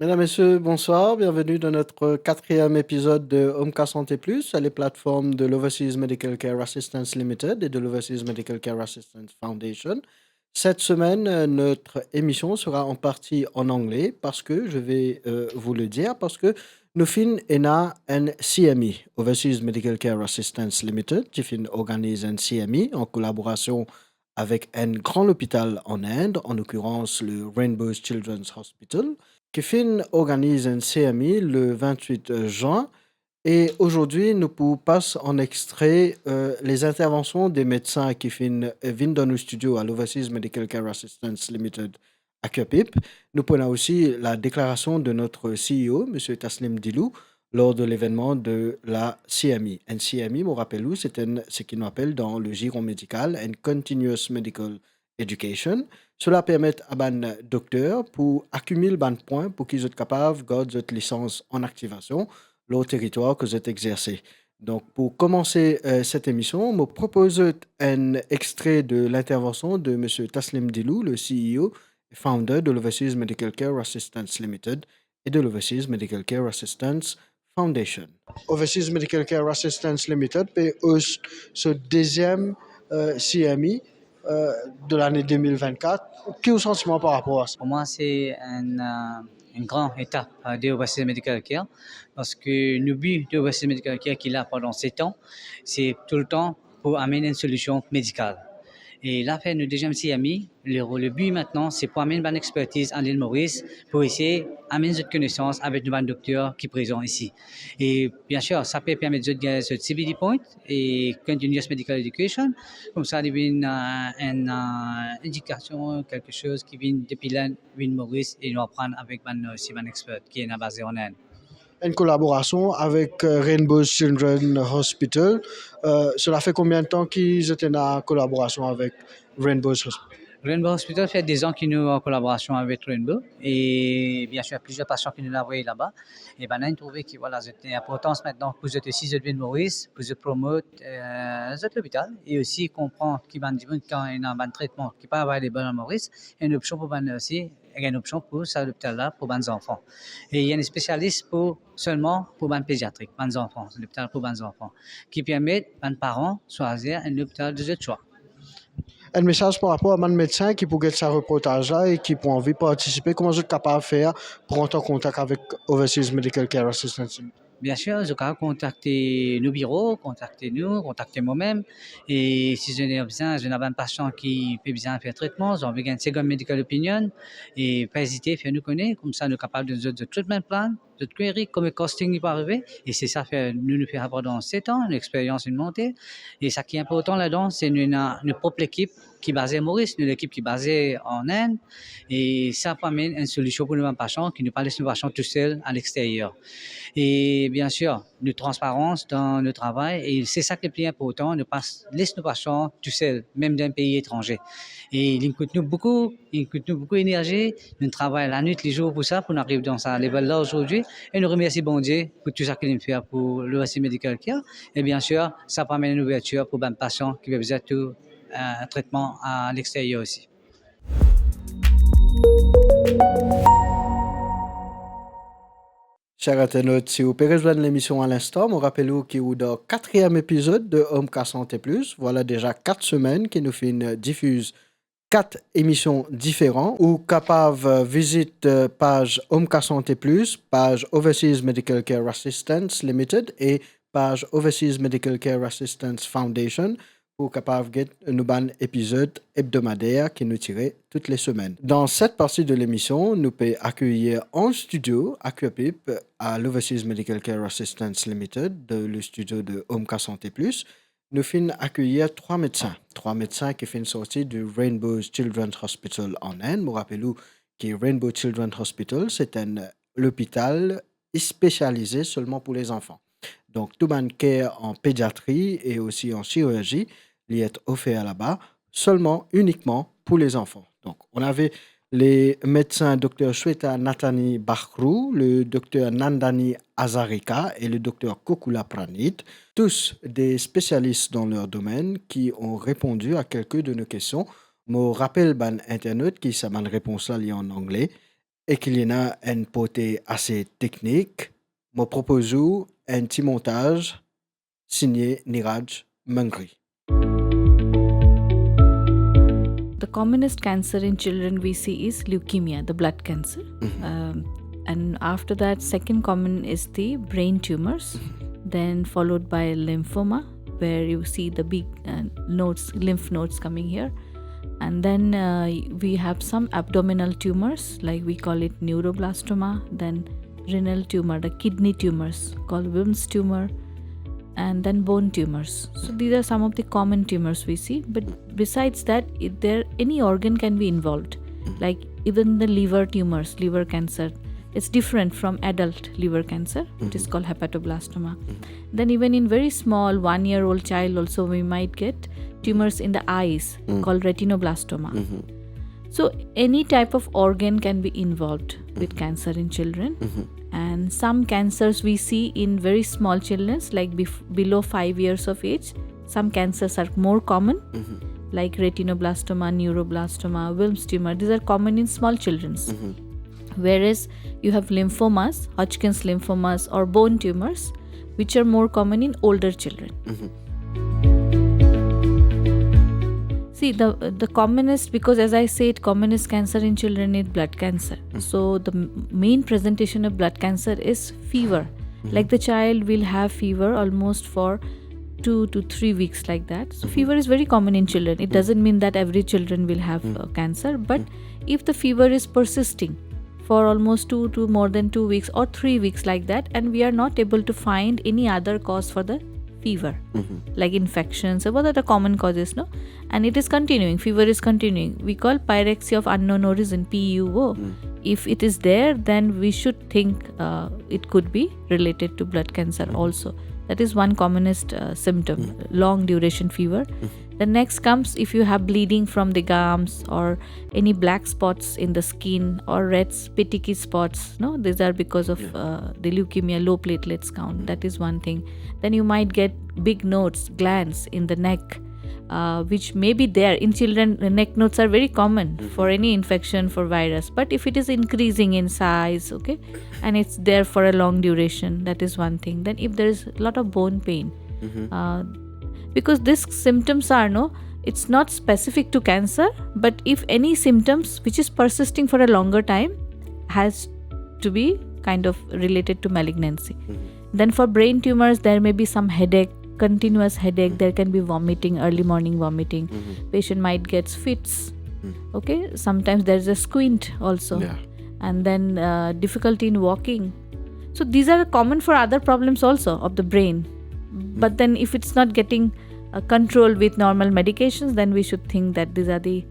Mesdames, Messieurs, bonsoir. Bienvenue dans notre quatrième épisode de Homecare Santé Plus à les plateformes de l'Overseas Medical Care Assistance Limited et de l'Overseas Medical Care Assistance Foundation. Cette semaine, notre émission sera en partie en anglais parce que, je vais vous le dire, parce que nous fin un CME, Overseas Medical Care Assistance Limited, qui fin organise un CME en collaboration avec un grand hôpital en Inde, en l'occurrence le Rainbow Children's Hospital. Kifin organise un CMI le 28 juin et aujourd'hui, nous vous passons en extrait les interventions des médecins qui viennent dans nos studios à l'Overseas Medical Care Assistance Limited à Cupip. Nous prenons aussi la déclaration de notre CEO, M. Taslim Dilou, lors de l'événement de la CMI. Un CMI, me rappelez-vous, ce qu'on appelle dans le giron médical un Continuous Medical Education. Cela permet à ban docteur pour accumuler ban points pour qu'ils soient capables de garder cette licence en activation le territoire que vous êtes exercé. Donc, pour commencer cette émission, je me propose un extrait de l'intervention de M. Taslim Dilou, le CEO et founder de l'Overseas Medical Care Assistance Limited et de l'Overseas Medical Care Assistance Foundation. Overseas Medical Care Assistance Limited paye ce deuxième CMI de l'année 2024. Quel est le sentiment par rapport à ça? Pour moi, c'est une grande étape de Overseas Medical Care parce que le but de Overseas Medical Care qu'il a pendant 7 ans, c'est tout le temps pour amener une solution médicale. Et là, fait le deuxième CMI, le but maintenant, c'est pour amener une expertise en l'île Maurice pour essayer d'amener cette connaissance avec nos docteurs qui sont présents ici. Et bien sûr, ça peut permettre de gagner ce CBD Point et Continuous Medical Education. Comme ça, il y a une indication, quelque chose qui vient depuis l'île Maurice et nous apprendre avec un expert qui est basé en Inde. Une collaboration avec Rainbow Children's Hospital. Cela fait combien de temps qu'ils étaient en collaboration avec Rainbow Hospital? Rainbow Hospital fait des ans qu'il nous en collaboration avec Rainbow et bien sûr plusieurs patients qui nous l'ont envoyé là-bas. Et ben là, on trouvé que voilà, c'était importance maintenant pour vous ici de Maurice, pour vous promouvoir l'hôpital et aussi comprendre qui va dire quand il y a un traitement qui peut avoir les bonnes à Maurice, il y a une option pour aussi, il y a une option pour ça l'hôpital là pour les enfants. Et il y a un spécialiste pour seulement pour les pédiatriques, les enfants, l'hôpital pour les enfants, qui permet aux parents de choisir un hôpital de leur choix. Un message par rapport à un médecin qui pourrait être sa reportage-là et qui pourrait envie de participer. Comment vous êtes capable de faire pour entrer en contact avec Overseas Medical Care Assistance? Bien sûr, je peux contacter nos bureaux, contacter nous, contacter moi-même. Et si je n'ai besoin, je n'ai un patient qui peut besoin faire traitement, j'ai envie une second medical opinion. Et pas hésiter à faire nous connaître, comme ça nous sommes capables de nous treatment plan, de query, comme le costing il peut arriver. Et c'est ça fait, nous faire avoir dans 7 ans, une expérience, une montée. Et ça qui est important là-dedans, c'est une propre équipe qui est basée à Maurice, une équipe qui est basée en Inde. Et ça permet une solution pour nos patients qui ne pas laisser nos patients tout seuls à l'extérieur. Et bien sûr, de transparence dans le travail. Et c'est ça qui est le plus important, ne pas laisser nos patients tout seuls, même d'un pays étranger. Et il coûte nous beaucoup d'énergie. Nous travaillons la nuit, les jours pour ça, pour arriver dans ce level-là aujourd'hui. Et nous remercions bon Dieu pour tout ça qu'il fait pour le Overseas Medical Care. Et bien sûr, ça permet une ouverture pour les patients qui veulent tout un traitement à l'extérieur aussi. Chers internautes, si vous pouvez rejoindre l'émission à l'instant, je rappelle qu'il y a le quatrième épisode de Homecare Santé Plus. Voilà déjà 4 semaines qui nous diffuse 4 émissions différentes ou capable visite page Homecare Santé Plus, page Overseas Medical Care Assistance Limited et page Overseas Medical Care Assistance Foundation pour capable get un nouvel épisode hebdomadaire qui nous tirait toutes les semaines. Dans cette partie de l'émission, nous pouvons accueillir en studio à Cupip à l'Overseas Medical Care Assistance Limited, le studio de Homecare Santé Plus. Nous finissons accueillir 3 médecins. 3 médecins qui finissent sortir du Rainbow Children's Hospital en Inde. Je rappelle que Rainbow Children's Hospital, c'est un hôpital spécialisé seulement pour les enfants. Donc, tout le care en pédiatrie et aussi en chirurgie, il est offert là-bas, uniquement pour les enfants. Donc, on avait les médecins Dr Shweta Nathani Bakhrou, le Dr Nandani Azarika et le Dr Kokula Pranit, tous des spécialistes dans leur domaine qui ont répondu à quelques de nos questions. Je rappelle ban internet qui ça m'a réponse là en anglais. et qu'il y en a un côté assez technique, je propose un petit montage signé Niraj Mangri. The commonest cancer in children we see is leukemia, the blood cancer. And after that, second common is the brain tumors, then followed by lymphoma, where you see the big lymph nodes coming here. And then we have some abdominal tumors, like we call it neuroblastoma, then renal tumor, the kidney tumors called Wilms tumor, and then bone tumors. So these are some of the common tumors we see. But besides that, if there any organ can be involved, like even the liver tumors, liver cancer. It's different from adult liver cancer, which is called hepatoblastoma. Then even in very small 1-year-old child also we might get tumors in the eyes called retinoblastoma. So any type of organ can be involved with cancer in children. And some cancers we see in very small children, like below 5 years of age. Some cancers are more common, like retinoblastoma, neuroblastoma, Wilms tumor. These are common in small children. Whereas you have lymphomas, Hodgkin's lymphomas or bone tumors, which are more common in older children. See, the commonest, because as I said, commonest cancer in children is blood cancer. So the main presentation of blood cancer is fever. Like the child will have fever almost for 2 to 3 weeks, like that. So fever is very common in children. It doesn't mean that every children will have cancer, but if the fever is persisting for almost 2 to more than 2 weeks or 3 weeks, like that, and we are not able to find any other cause for the fever, like infections or what are the common causes, no? And it is continuing, fever is continuing. We call pyrexia of unknown origin, PUO. If it is there, then we should think it could be related to blood cancer also. That is one commonest symptom, long duration fever. The next comes if you have bleeding from the gums or any black spots in the skin or red piticky spots. No, these are because of the leukemia, low platelets count. That is one thing. Then you might get big nodes, glands in the neck, which may be there in children. The neck nodes are very common for any infection for virus. But if it is increasing in size, okay, and it's there for a long duration, that is one thing. Then if there is a lot of bone pain, because these symptoms are it's not specific to cancer, but if any symptoms which is persisting for a longer time has to be kind of related to malignancy. Then for brain tumors, there may be some headache, continuous headache. There can be vomiting, early morning vomiting. Patient might get fits. Okay, sometimes there's a squint also, and then difficulty in walking. So these are common for other problems also of the brain. But then if it's not getting control with normal medications, then we should think that these are the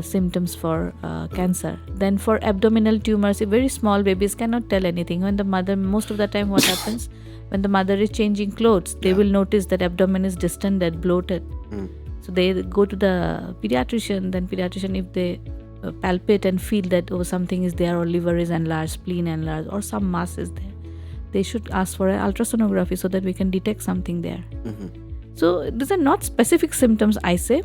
symptoms for cancer. Then for abdominal tumors, if very small babies cannot tell anything. When the mother, most of the time what happens, when the mother is changing clothes, they will notice that abdomen is distended, bloated. So they go to the pediatrician, then pediatrician, if they palpate and feel that something is there, or liver is enlarged, spleen enlarged, or some mass is there, they should ask for an ultrasonography so that we can detect something there. So these are not specific symptoms, I say,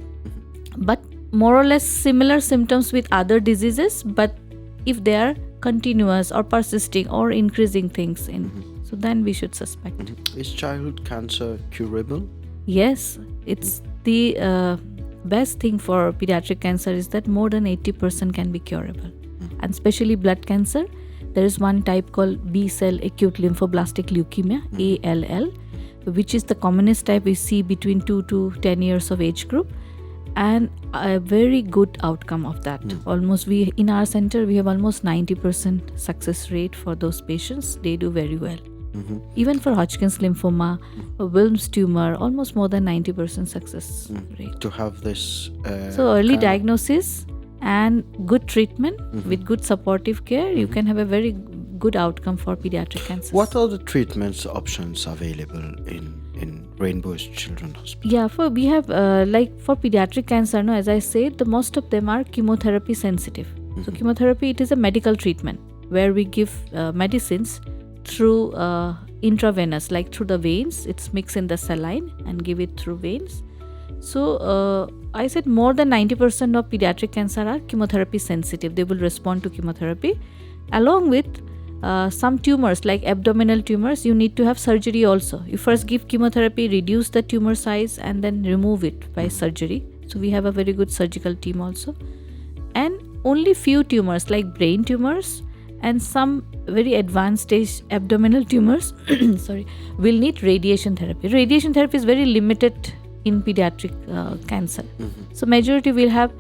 but more or less similar symptoms with other diseases, but if they are continuous or persisting or increasing things so then we should suspect. Is childhood cancer curable? Yes, it's the best thing for pediatric cancer is that more than 80% can be curable. And especially blood cancer, there is one type called B-cell acute lymphoblastic leukemia, ALL, which is the commonest type we see between 2 to 10 years of age group, and a very good outcome of that. Almost in our center we have almost 90% success rate for those patients. They do very well. Even for Hodgkin's lymphoma, Wilms tumor, almost more than 90% success rate. To have this so early diagnosis and good treatment with good supportive care, you can have a very good outcome for pediatric cancer. What are the treatments options available in Rainbow's Children's Hospital? Yeah, we have like for pediatric cancer, as I said, the most of them are chemotherapy sensitive. So chemotherapy, it is a medical treatment where we give medicines through intravenous, like through the veins. It's mixed in the saline and give it through veins. So I said more than 90% of pediatric cancer are chemotherapy sensitive. They will respond to chemotherapy. Along with some tumors like abdominal tumors, you need to have surgery also. You first give chemotherapy, reduce the tumor size, and then remove it by surgery. So we have a very good surgical team also. And only few tumors like brain tumors and some very advanced stage abdominal tumors will need radiation therapy. Radiation therapy is very limited in pediatric cancer. So majority will have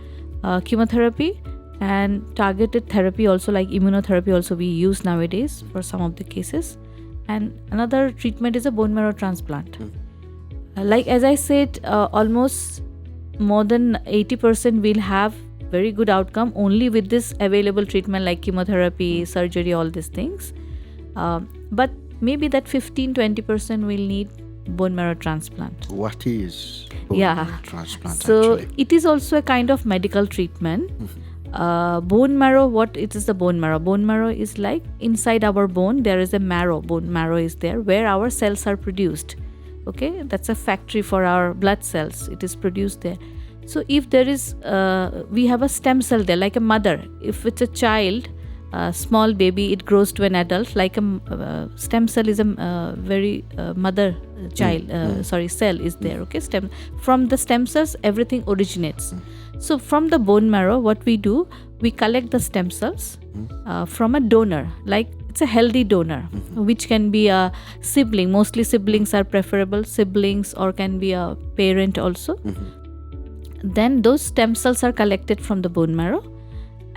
chemotherapy and targeted therapy also, like immunotherapy also we use nowadays for some of the cases. And another treatment is a bone marrow transplant. Like as I said, almost more than 80% will have very good outcome only with this available treatment like chemotherapy, surgery, all these things. But maybe that 15-20% will need bone marrow transplant. What is bone marrow transplant So actually? it is also a kind of medical treatment. Bone marrow, what it is the bone marrow? Bone marrow is like inside our bone there is a marrow. Bone marrow is there where our cells are produced. Okay, that's a factory for our blood cells. It is produced there. So if there is, we have a stem cell there, like a mother. If it's a child, small baby, it grows to an adult. Like a stem cell is a very mother child. Cell is there. Okay, from the stem cells, everything originates. So from the bone marrow, what we do, we collect the stem cells from a donor. Like it's a healthy donor, which can be a sibling. Mostly siblings are preferable. Siblings or can be a parent also. Then those stem cells are collected from the bone marrow,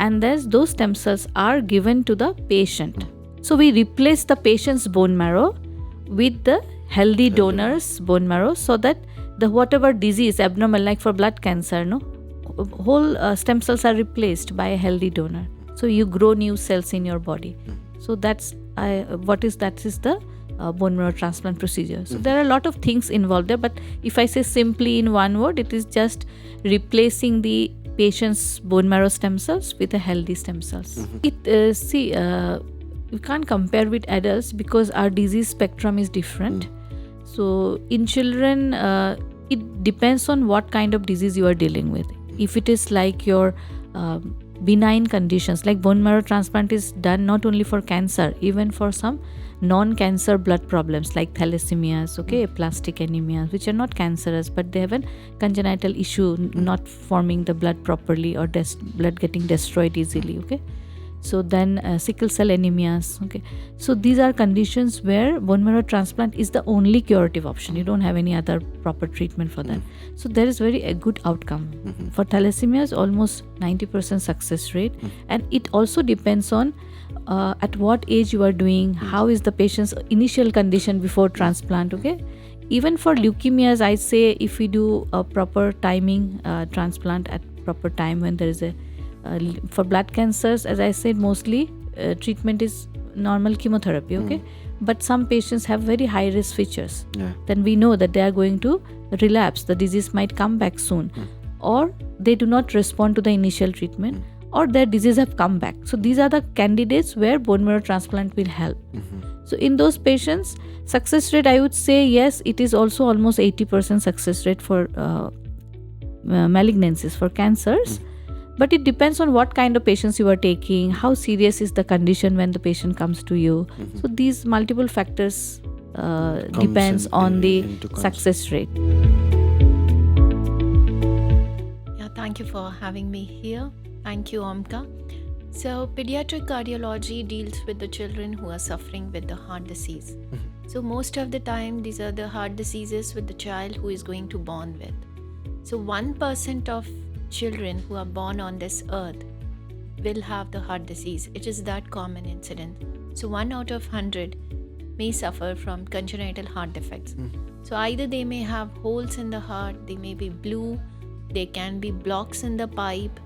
and those stem cells are given to the patient. So we replace the patient's bone marrow with the healthy donor's bone marrow, so that the whatever disease, abnormal, like for blood cancer, whole stem cells are replaced by a healthy donor. So you grow new cells in your body. So that is the bone marrow transplant procedure. So there are a lot of things involved there, but if I say simply in one word, it is just replacing the patient's bone marrow stem cells with a healthy stem cells. You can't compare with adults because our disease spectrum is different. So in children, it depends on what kind of disease you are dealing with. If it is like your benign conditions, like bone marrow transplant is done not only for cancer, even for some non-cancer blood problems like thalassemias, aplastic anemia, which are not cancerous, but they have a congenital issue, not forming the blood properly or blood getting destroyed easily. So then sickle cell anemias. So these are conditions where bone marrow transplant is the only curative option. You don't have any other proper treatment for that. So there is a good outcome. For thalassemias, almost 90% success rate. And it also depends on at what age you are doing, how is the patient's initial condition before transplant. Even for leukemias, I say if we do a proper timing transplant at proper time when there is for blood cancers, as I said, mostly treatment is normal chemotherapy. But some patients have very high risk features. Then we know that they are going to relapse. The disease might come back soon, or they do not respond to the initial treatment, or their disease have come back. So these are the candidates where bone marrow transplant will help. So in those patients, success rate, I would say yes, it is also almost 80% success rate for malignancies, for cancers. But it depends on what kind of patients you are taking, how serious is the condition when the patient comes to you. So these multiple factors depends on the success rate. Yeah, thank you for having me here. Thank you, Omka. So pediatric cardiology deals with the children who are suffering with the heart disease. So most of the time, these are the heart diseases with the child who is going to born with. So 1% of children who are born on this earth will have the heart disease. It is that common incident. So 1 out of 100 may suffer from congenital heart defects. So either they may have holes in the heart, they may be blue, there can be blocks in the pipe,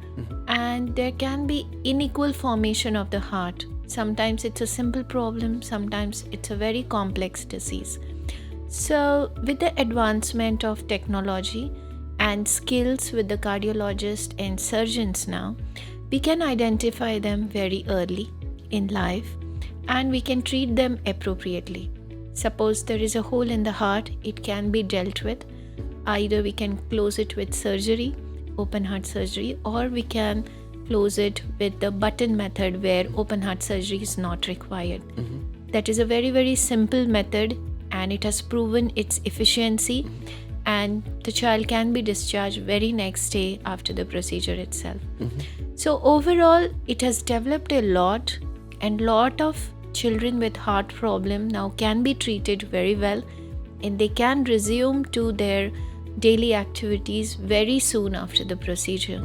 and there can be unequal formation of the heart. Sometimes it's a simple problem, sometimes it's a very complex disease. So with the advancement of technology and skills with the cardiologists and surgeons now, we can identify them very early in life and we can treat them appropriately. Suppose there is a hole in the heart, it can be dealt with. Either we can close it with surgery, open heart surgery, or we can close it with the button method where open heart surgery is not required. That is a very, very simple method, and it has proven its efficiency, and the child can be discharged very next day after the procedure itself. So overall, it has developed a lot, and lot of children with heart problem now can be treated very well, and they can resume to their daily activities very soon after the procedure.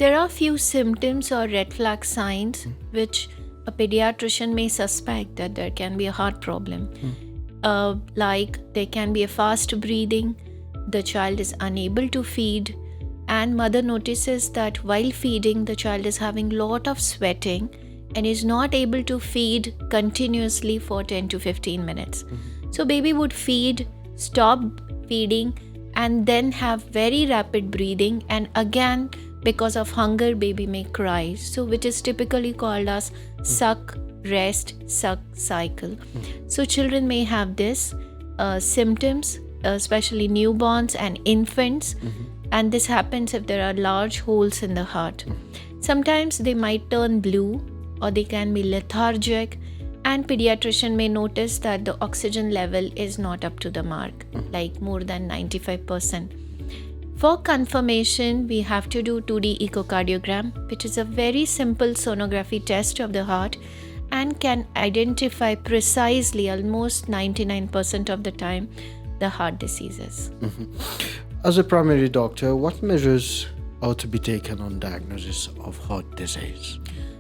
There are few symptoms or red flag signs which a pediatrician may suspect that there can be a heart problem. Like there can be a fast breathing, the child is unable to feed, and mother notices that while feeding the child is having lot of sweating and is not able to feed continuously for 10 to 15 minutes. So baby would feed, stop feeding, and then have very rapid breathing, and again because of hunger baby may cry, so which is typically called as suck, rest, suck cycle. So children may have this symptoms, especially newborns and infants, and this happens if there are large holes in the heart. Sometimes they might turn blue, or they can be lethargic, and pediatrician may notice that the oxygen level is not up to the mark, like more than 95%. For confirmation, we have to do 2D echocardiogram, which is a very simple sonography test of the heart and can identify precisely, almost 99% of the time, the heart diseases. As a primary doctor, what measures are to be taken on diagnosis of heart disease?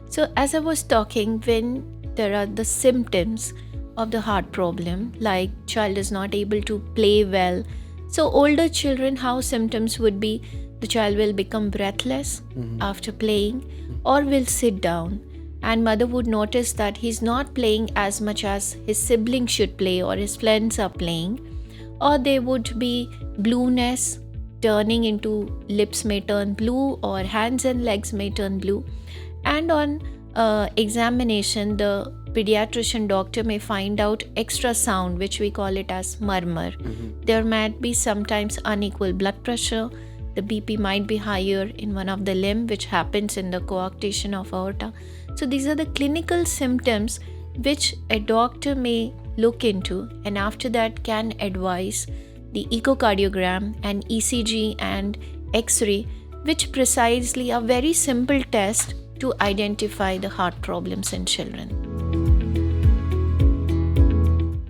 So as I was talking, when there are the symptoms of the heart problem, like child is not able to play well. So older children, how symptoms would be, the child will become breathless after playing, or will sit down, and mother would notice that he's not playing as much as his siblings should play or his friends are playing, or there would be blueness, turning into lips may turn blue, or hands and legs may turn blue, and on examination the pediatrician doctor may find out extra sound, which we call it as murmur. There might be sometimes unequal blood pressure, the BP might be higher in one of the limb, which happens in the coarctation of aorta. So these are the clinical symptoms which a doctor may look into, and after that can advise the echocardiogram and ECG and X-ray, which precisely are very simple tests to identify the heart problems in children.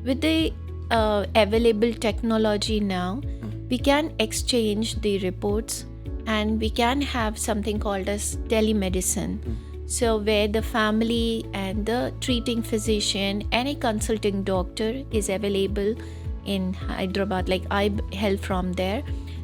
With the available technology now, we can exchange the reports, and we can have something called as telemedicine. So where the family and the treating physician and a consulting doctor is available in Hyderabad, like I hail from there,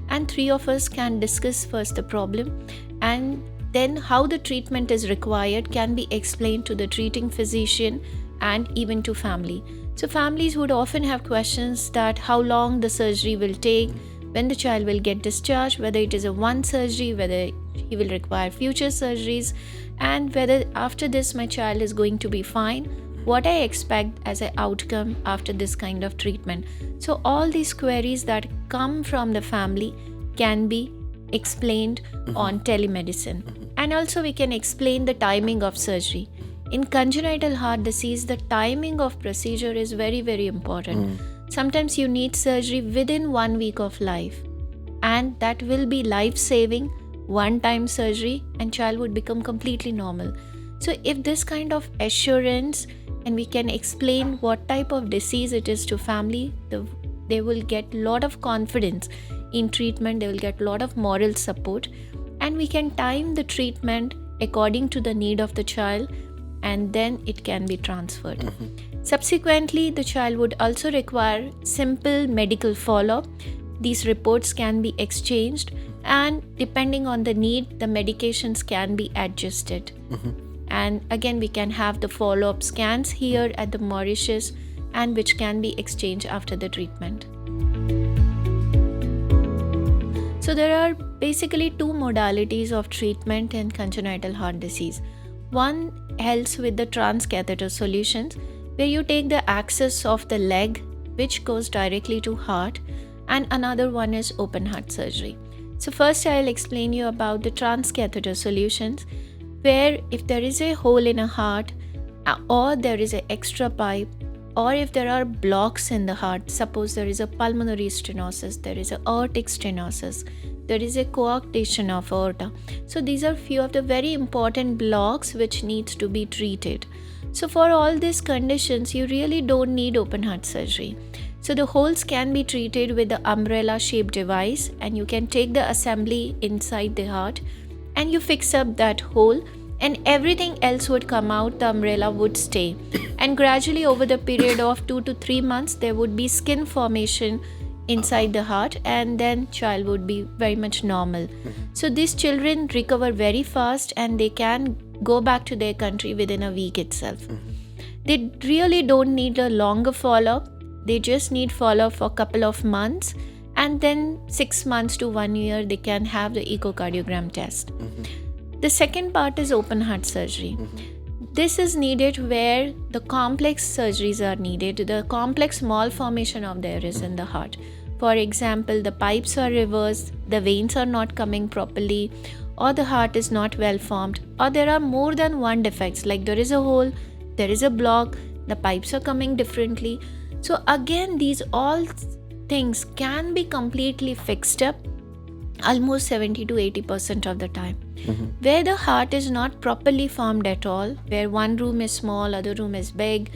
and three of us can discuss first the problem, and then how the treatment is required can be explained to the treating physician and even to family. So families would often have questions that how long the surgery will take, when the child will get discharged, whether it is a one surgery, whether he will require future surgeries, and whether after this my child is going to be fine, what I expect as an outcome after this kind of treatment. So all these queries that come from the family can be explained on telemedicine. And also we can explain the timing of surgery. In congenital heart disease, the timing of procedure is very, very important. Sometimes you need surgery within 1 week of life, and that will be life-saving, one-time surgery, and child would become completely normal. So if this kind of assurance, and we can explain what type of disease it is to family, they will get a lot of confidence in treatment, they will get a lot of moral support, and we can time the treatment according to the need of the child, and then it can be transferred. Subsequently, the child would also require simple medical follow-up. These reports can be exchanged, and depending on the need, the medications can be adjusted. And again, we can have the follow-up scans here at the Mauritius, and which can be exchanged after the treatment. So there are basically two modalities of treatment in congenital heart disease. One helps with the transcatheter solutions, where you take the axis of the leg which goes directly to heart, and another one is open heart surgery. So first I'll explain you about the transcatheter solutions, where if there is a hole in a heart or there is an extra pipe, or if there are blocks in the heart, suppose there is a pulmonary stenosis, there is a aortic stenosis, there is a coarctation of aorta. So these are few of the very important blocks which needs to be treated. So for all these conditions, you really don't need open heart surgery. So the holes can be treated with the umbrella shaped device, and you can take the assembly inside the heart and you fix up that hole, and everything else would come out, the umbrella would stay. And gradually over the period of 2 to 3 months, there would be skin formation inside the heart, and then child would be very much normal. So these children recover very fast and they can go back to their country within a week itself. They really don't need a longer follow-up. They just need follow-up for a couple of months, and then 6 months to 1 year they can have the echocardiogram test. The second part is open heart surgery. This is needed where the complex surgeries are needed, the complex malformation of there is in the heart. For example, the pipes are reversed, the veins are not coming properly, or the heart is not well formed, or there are more than one defects, like there is a hole, there is a block, the pipes are coming differently. So again, these all things can be completely fixed up almost 70 to 80% of the time. Where the heart is not properly formed at all, where one room is small, other room is big,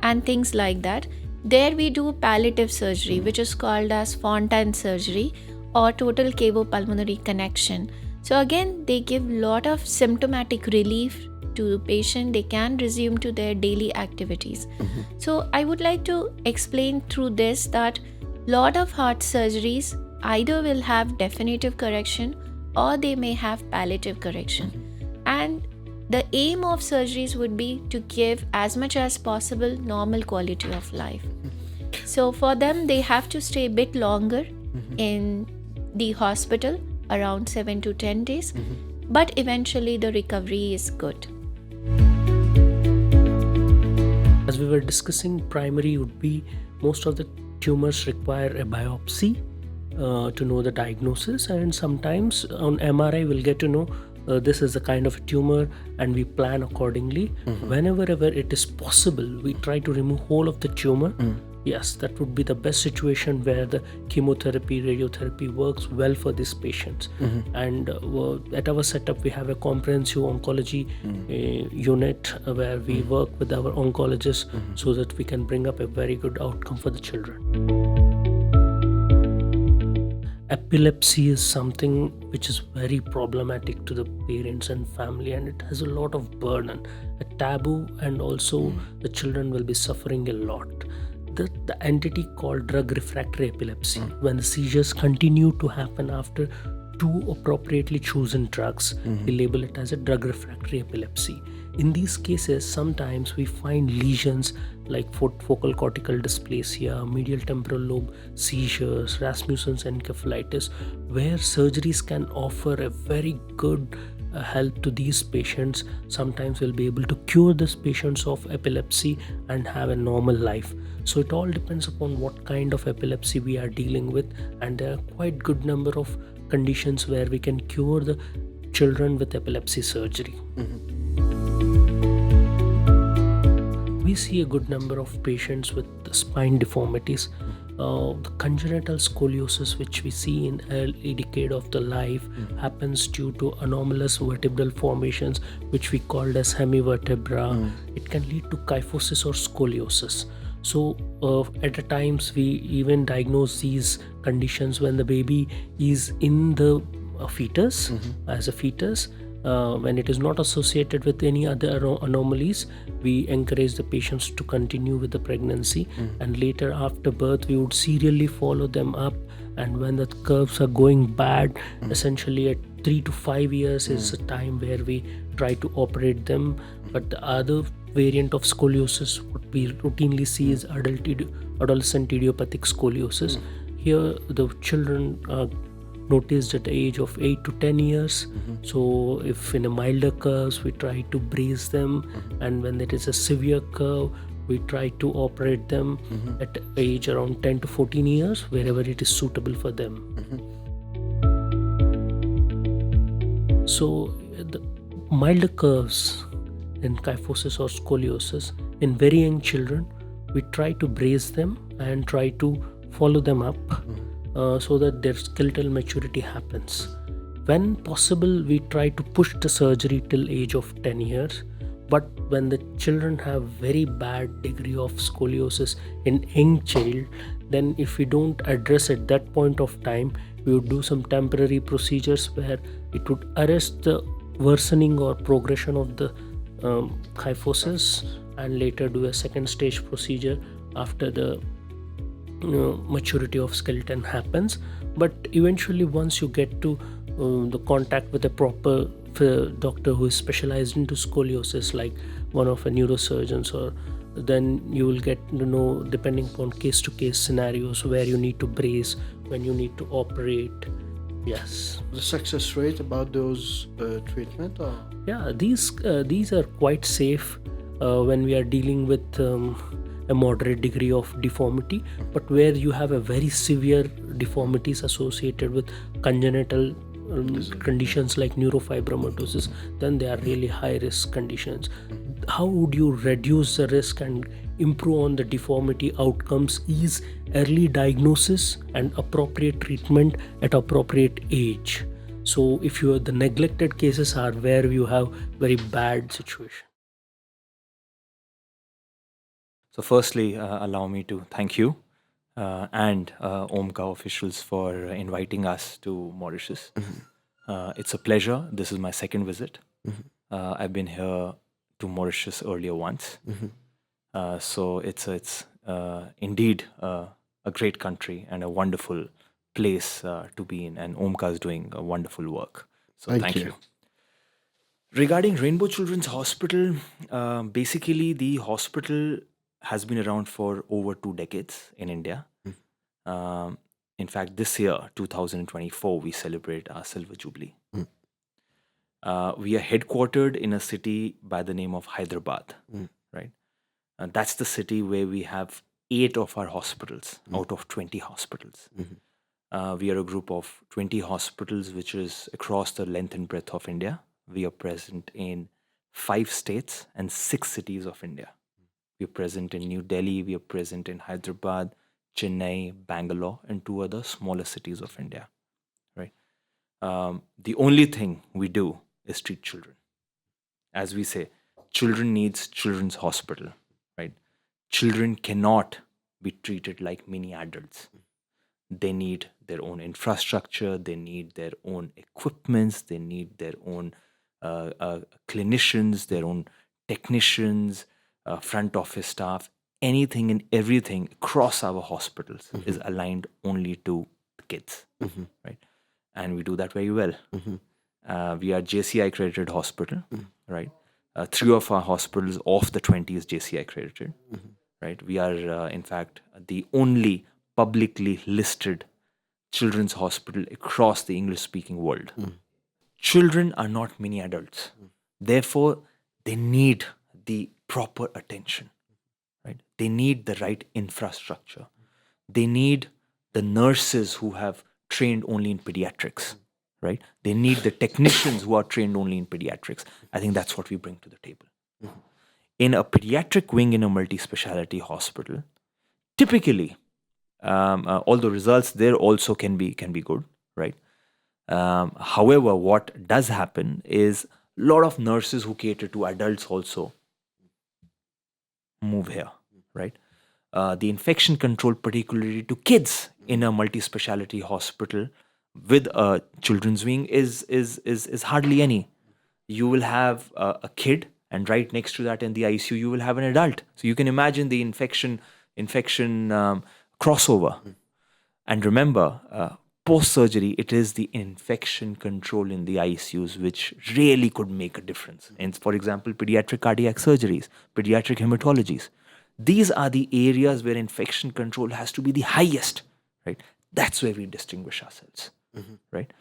and things like that, there we do palliative surgery, which is called as Fontan surgery or total cavopulmonary connection. So again, they give lot of symptomatic relief to the patient. They can resume to their daily activities. So I would like to explain through this that lot of heart surgeries either will have definitive correction or they may have palliative correction. And the aim of surgeries would be to give as much as possible normal quality of life. So for them, they have to stay a bit longer in the hospital, around 7 to 10 days, but eventually the recovery is good. As we were discussing, primary would be most of the tumors require a biopsy to know the diagnosis, and sometimes on MRI we'll get to know this is a kind of a tumor, and we plan accordingly. Whenever it is possible, we try to remove whole of the tumor. Yes, that would be the best situation where the chemotherapy, radiotherapy works well for these patients. And at our setup, we have a comprehensive oncology unit where we work with our oncologists so that we can bring up a very good outcome for the children. Epilepsy is something which is very problematic to the parents and family, and it has a lot of burden, a taboo, and also the children will be suffering a lot. The entity called drug refractory epilepsy, when the seizures continue to happen after 2 appropriately chosen drugs, we label it as a drug refractory epilepsy. In these cases, sometimes we find lesions like focal cortical dysplasia, medial temporal lobe seizures, Rasmussen's encephalitis, where surgeries can offer a very good help to these patients. Sometimes we'll be able to cure these patients of epilepsy and have a normal life. So it all depends upon what kind of epilepsy we are dealing with, and there are quite good number of conditions where we can cure the children with epilepsy surgery. We see a good number of patients with spine deformities. The congenital scoliosis, which we see in early decade of the life, happens due to anomalous vertebral formations, which we called as hemivertebra. It can lead to kyphosis or scoliosis. So at times we even diagnose these conditions when the baby is in the fetus, as a fetus. When it is not associated with any other anomalies, we encourage the patients to continue with the pregnancy, and later after birth we would serially follow them up, and when the curves are going bad, essentially at 3 to 5 years is the time where we try to operate them. But the other variant of scoliosis, what we routinely see is adolescent idiopathic scoliosis. Here the children are noticed at the age of 8 to 10 years. So if in a milder curves, we try to brace them, and when it is a severe curve, we try to operate them at age around 10 to 14 years, wherever it is suitable for them. So the milder curves in kyphosis or scoliosis in very young children, we try to brace them and try to follow them up so that their skeletal maturity happens. When possible, we try to push the surgery till age of 10 years. But when the children have very bad degree of scoliosis in young child, then if we don't address at that point of time, we would do some temporary procedures where it would arrest the worsening or progression of the kyphosis, and later do a second stage procedure after the maturity of skeleton happens. But eventually, once you get to the contact with a proper doctor who is specialized into scoliosis, like one of a neurosurgeons, or then you will get to know, depending upon case to case scenarios, where you need to brace, when you need to operate. Yes. The success rate about those treatment, or Yeah, these are quite safe when we are dealing with a moderate degree of deformity. But where you have a very severe deformities associated with congenital conditions like neurofibromatosis, then they are really high risk conditions. How would you reduce the risk and improve on the deformity outcomes is early diagnosis and appropriate treatment at appropriate age. So if you are, the neglected cases are where you have very bad situation. So firstly, allow me to thank you and Omka officials for inviting us to Mauritius. It's a pleasure. This is my second visit. I've been here to Mauritius earlier once. So it's indeed a great country and a wonderful place to be in. And Omka is doing a wonderful work. So Thank thank you. you. Regarding Rainbow Children's Hospital, basically the hospital has been around for over 2 decades in India. In fact, this year, 2024, we celebrate our Silver Jubilee. We are headquartered in a city by the name of Hyderabad, right? That's the city where we have 8 of our hospitals out of 20 hospitals. We are a group of 20 hospitals, which is across the length and breadth of India. We are present in 5 states and 6 cities of India. We are present in New Delhi, we are present in Hyderabad, Chennai, Bangalore, and 2 other smaller cities of India, right? The only thing we do is treat children. As we say, children needs children's hospital, right? Children cannot be treated like mini adults. They need their own infrastructure, they need their own equipments, they need their own clinicians, their own technicians, front office staff. Anything and everything across our hospitals is aligned only to the kids, right? And we do that very well. We are JCI accredited hospital, right? 3 of our hospitals of the 20 is JCI accredited, right? We are, in fact, the only publicly listed children's hospital across the English-speaking world. Children are not mini adults. Therefore, they need the proper attention, right? They need the right infrastructure. They need the nurses who have trained only in pediatrics, right? They need the technicians who are trained only in pediatrics. I think that's what we bring to the table. In a pediatric wing in a multi-speciality hospital, typically, although results there also can be good, right? However, what does happen is a lot of nurses who cater to adults also move here, right? The infection control, particularly to kids in a multi-speciality hospital with a children's wing, is hardly any. You will have a kid, and right next to that in the ICU, you will have an adult. So you can imagine the infection crossover. And remember, post-surgery, it is the infection control in the ICUs which really could make a difference. And for example, pediatric cardiac surgeries, pediatric hematologies. These are the areas where infection control has to be the highest, right? That's where we distinguish ourselves, right?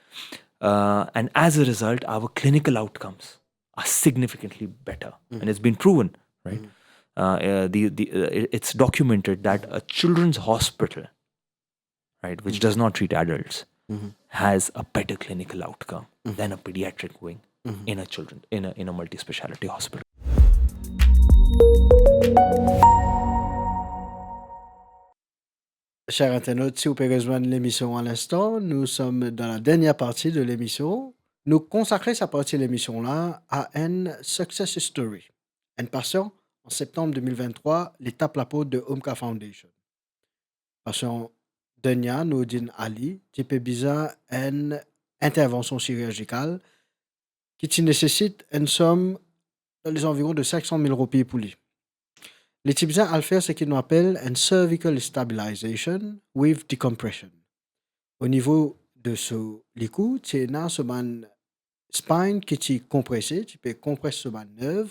And as a result, our clinical outcomes are significantly better. And it's been proven, right? It's documented that a children's hospital, right, which does not treat adults, has a better clinical outcome than a pediatric wing in a multi-speciality hospital. Chers internautes, si vous pouvez rejoindre l'émission à l'instant, nous sommes dans la dernière partie de l'émission. Nous consacrons cette partie de l'émission-là à une success story. Une patient, en septembre 2023, l'étape la peau de Omka Foundation. Patient Denia Noudine Ali, qui peut besoin une intervention chirurgicale qui nécessite une somme dans les environs de 500 000 roupies pour lui. Les types à faire ce qu'on appelle un cervical stabilization with decompression. Au niveau de ce licou, tu as ce spine qui est compressé, tu peux compresser ce nerve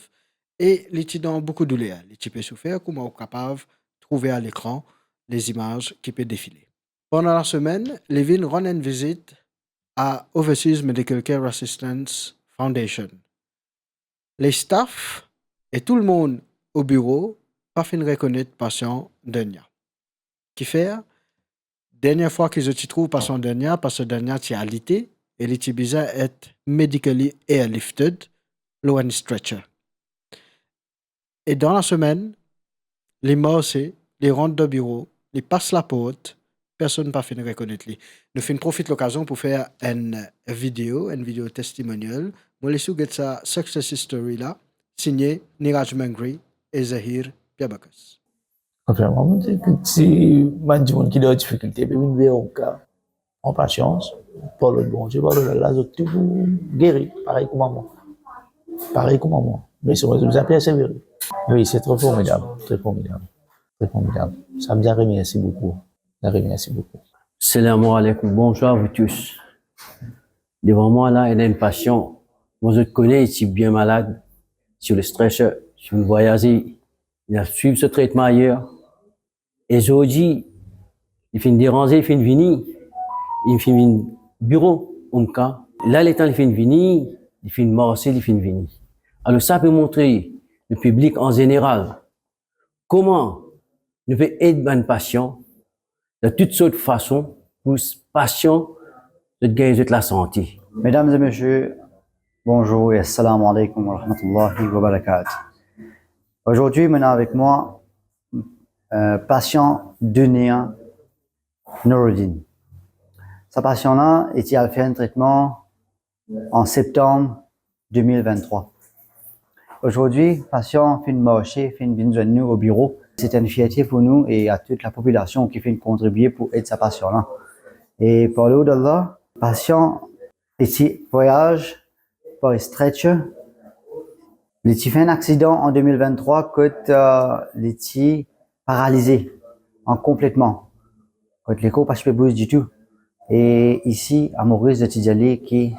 et tu dans beaucoup de douleur. Tu peux souffrir comme on est capable de trouver à l'écran les images qui peuvent défiler. Pendant la semaine, Levin rend une visite à Overseas Medical Care Assistance Foundation. Les staffs et tout le monde au bureau pas fin reconnaître patient Denia. Qui fait dernière fois que je t'y trouve patient Denia, parce que Denia t'y alité et les tibisa est medically airlifted, low and stretcher. Et dans la semaine, les morts les rentrent au bureau, les passent la porte, personne pas fin reconnaître lui. Nous fin profite l'occasion pour faire une vidéo testimonial. Moi les sous sa success story là, signé Niraj Mangri et Zahir Piabakas. Vraiment, si man qui a des difficultés, puis une vie en patience, par le bon Dieu, par le là, tout guéri, pareil comme moi. Pareil comme moi. Mais c'est vous avez persévéré. Oui, c'est trop formidable, très formidable, très formidable. Ça me remercie beaucoup. Ça me remercie beaucoup. Salam alaikum, bonjour à vous tous. Devant moi, là, il y a un patient. Moi, je le connais, il est bien malade, sur le stretcher, sur le voyage. Il a suivi ce traitement ailleurs. Et aujourd'hui, il fait une dérangée, il fait une venir. Il fait une bureau, Omka. Là, les temps, il fait une venir, il fait une marche, il fait une venir. Alors, ça peut montrer le public en général comment nous pouvons aider un patient de toutes sortes de façons pour ce patient de gagner de la santé. Mesdames et messieurs, bonjour et assalamu alaikum wa rahmatullahi wa barakatuh. Aujourd'hui, maintenant avec moi, patient Denia Noureddine. Ce patient-là était à faire un traitement en septembre 2023. Aujourd'hui, patient fait une marche, fait une bienvenue au bureau. C'est une fierté pour nous et à toute la population qui fait contribuer pour aider ce patient-là. Et pour le haut d'Allah, patient ici voyage par stretcher. Il a fait un accident en 2023 quand il était paralysé complètement. Quand les cours pas se bouger du tout. Et ici, à Maurice de Tidjali, qui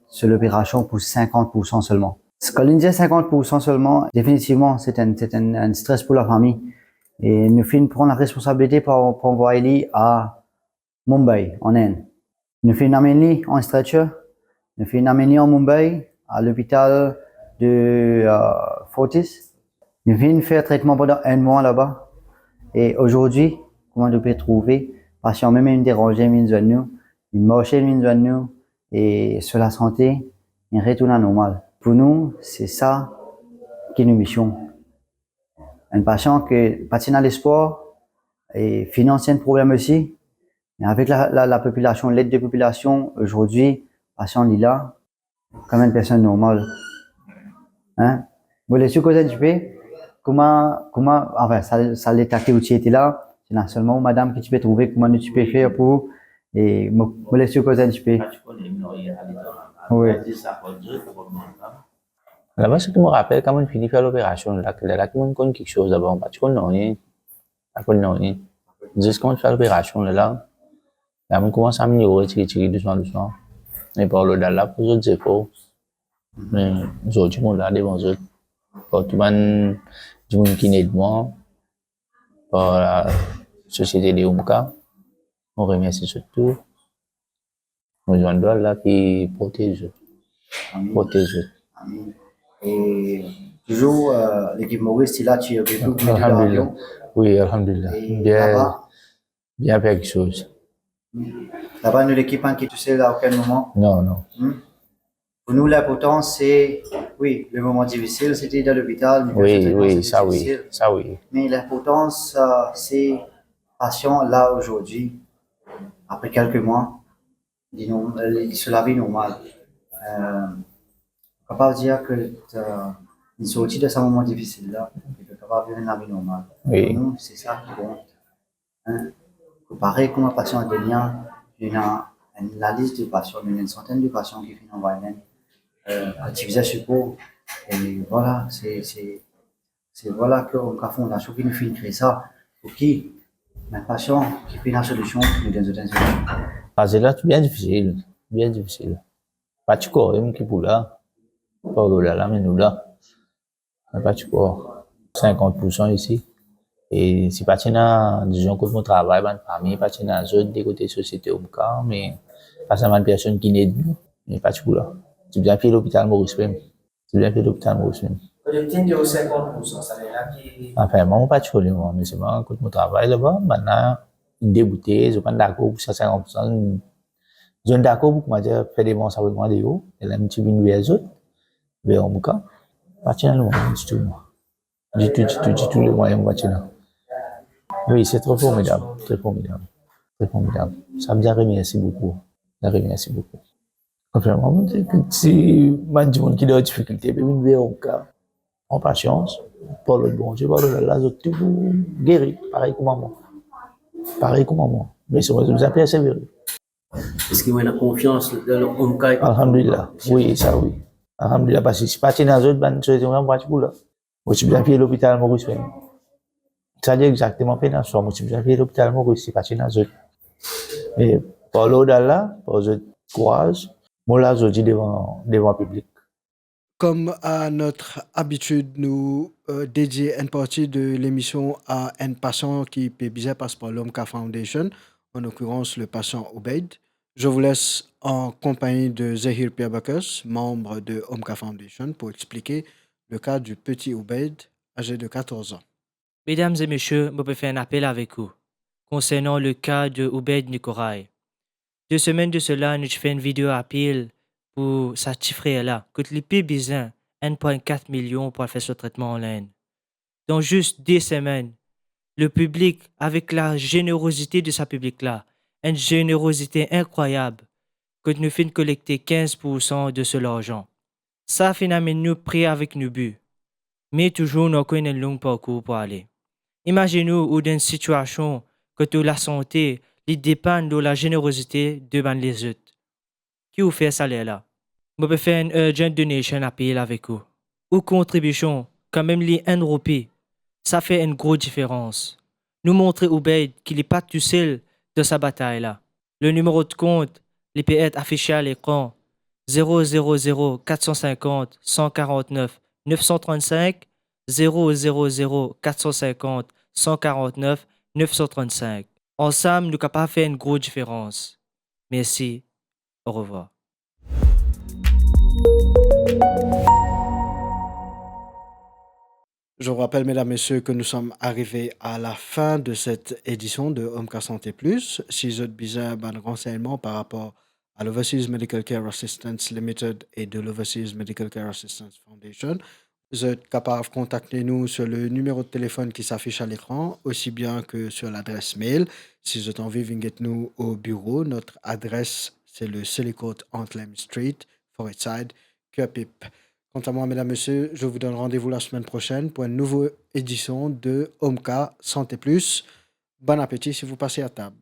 c'est l'opération pour 50% seulement. Quand on dit 50% seulement, définitivement, c'est un stress pour la famille. Et nous finissons prendre la responsabilité pour envoyer à Mumbai, en Inde. Nous finissons amener en stretcher. Nous finissons amener en Mumbai, à l'hôpital de Fortis. Nous finissons faire traitement pendant 1 mois là-bas. Et aujourd'hui, comment on peut trouver, patient même une dérangée, une marche, et sur la santé, un retour à normal. Pour nous, c'est ça qui est une mission. Un patient qui patine à l'espoir et financier un problème aussi. Mais avec la population, l'aide de population, aujourd'hui, patient est là, comme une personne normale. Hein? Vous voulez causer un petit peu? Comment, enfin, ça l'état où tu étais là, c'est là seulement madame que tu peux trouver, comment tu peux faire pour, et vous voulez causer un petit peu? Oui. Là-bas, ce qui me rappelle quand on finit faire l'opération, là, on connaît quelque chose d'abord, parce qu'on n'a rien, juste quand on fait l'opération, là, on commence à améliorer, tirer doucement. Et par le là, pour les autres efforts, mais aujourd'hui, on l'a devant eux. Pour tout le monde qui aide moi, par la société de Omka, on remercie surtout nos gens là qui protègent. Et toujours, l'équipe Maurice, là, tu es beaucoup Alhamdulillah. Oui, alhamdulillah. Bien faire quelque chose. Là-bas, nous, l'équipement qui est tout seul à aucun moment. Non, non. Pour nous, l'important, c'est, oui, le moment difficile, c'était dans l'hôpital. Oui, ça oui. Ça oui. Mais l'importance, c'est patient là aujourd'hui, après quelques mois, sur la vie normale. On ne peut pas dire que une sortie de ce moment difficile-là, il peut pas vivre une vie normale. Oui. Pour nous, c'est ça qui compte. Hein? Pareil comme un patient de lien, il y a la liste de patients, il y a une centaine de patients qui viennent en Wayland, activiser support. Et voilà, c'est voilà qu'on a fondation qui nous fait créer ça. Pour qui? Un patient qui fait la solution, nous donne une solution. Ah, c'est là, bien difficile. Bien difficile. Pas de corps, même qui pour là. Pas au-delà là, mais nous là. Pas de corps. 50% ici. Et si pas disons que mon travail, ma famille, pas dans zone des côtés société au cas, mais pas seulement une personne qui n'est nous, mais pas de là. Tu bien fait l'hôpital Maurice même. Tu bien fait l'hôpital Maurice même. Je 50%, ça veut dire que... Enfin, moi, pas de problème, mais c'est bon, quand mon travail là-bas, maintenant, une débouté, je prends d'accord pour 50%. Je suis d'accord pour moi dire, faire des bons avec moi, des hauts, et là, je viens vers les autres, vers mon cas, pas de le moyen du tout, moi. Du tout le moyen, moi, oui, c'est trop formidable, très formidable, très formidable. Ça me dit remercie beaucoup, ça remercie beaucoup. Enfin, moi, si man dit qui a des difficultés, mais une vers mon cas, en patience, par le bon Dieu, par le là, tout guéri, pareil comme moi. Pareil comme moi. Mais c'est moi, je me persévérer. Est-ce qu'il y a une confiance dans l'homme qui Alhamdulillah, oui, ça oui. Alhamdulillah, parce que si pas dans les autres, ben, c'est vraiment pas pour là. Moi, je suis bien fait l'hôpital Maurice. Ça dit exactement fait dans ce moi, je suis bien fait l'hôpital Maurice, c'est pas dans les autres. Mais par là, par le courage, moi là, je dis devant le public. Comme à notre habitude, nous dédions une partie de l'émission à un patient qui peut bien passer par l'OMCA Foundation, en l'occurrence le patient Obeid. Je vous laisse en compagnie de Zahir Piabakas, membre de OMCA Foundation, pour expliquer le cas du petit Obeid, âgé de 14 ans. Mesdames et messieurs, je peux faire un appel avec vous concernant le cas de Obeid Nicorai. 2 semaines de cela, nous fait une vidéo appel pour sa petit frère-là, que les plus besoin 1,4 million pour faire ce traitement en ligne. Dans juste 2 semaines, le public, avec la générosité de sa public-là, une générosité incroyable, que nous fait collecter 15% de ce l'argent. Ça finalement nous pris avec nos buts. Mais toujours nous avons un long parcours pour aller. Imaginez-nous ou dans une situation que toute la santé il dépend de la générosité devant les autres. Qui vous fait ça là? Je peux faire une urgent donation appel avec vous. Ou contribution, quand même les 1 rupee. Ça fait une grosse différence. Nous montrer Obeid qu'il n'est pas tout seul de sa bataille là. Le numéro de compte, il peut être affiché à l'écran. 000 450 149 935 000 450 149 935. Ensemble, nous sommes capables de faire une grosse différence. Merci. Au revoir. Je vous rappelle, mesdames, messieurs, que nous sommes arrivés à la fin de cette édition de OMCA Santé Plus. Si vous avez besoin de renseignements par rapport à l'Overseas Medical Care Assistance Limited et de l'Overseas Medical Care Assistance Foundation, vous êtes capable de contacter nous sur le numéro de téléphone qui s'affiche à l'écran, aussi bien que sur l'adresse mail. Si vous êtes envie de venir nous au bureau, notre adresse, c'est le Sillicote Anthem Street, Forêtside, Cuapip. Quant à moi, mesdames, messieurs, je vous donne rendez-vous la semaine prochaine pour une nouvelle édition de OMCA Santé Plus. Bon appétit si vous passez à table.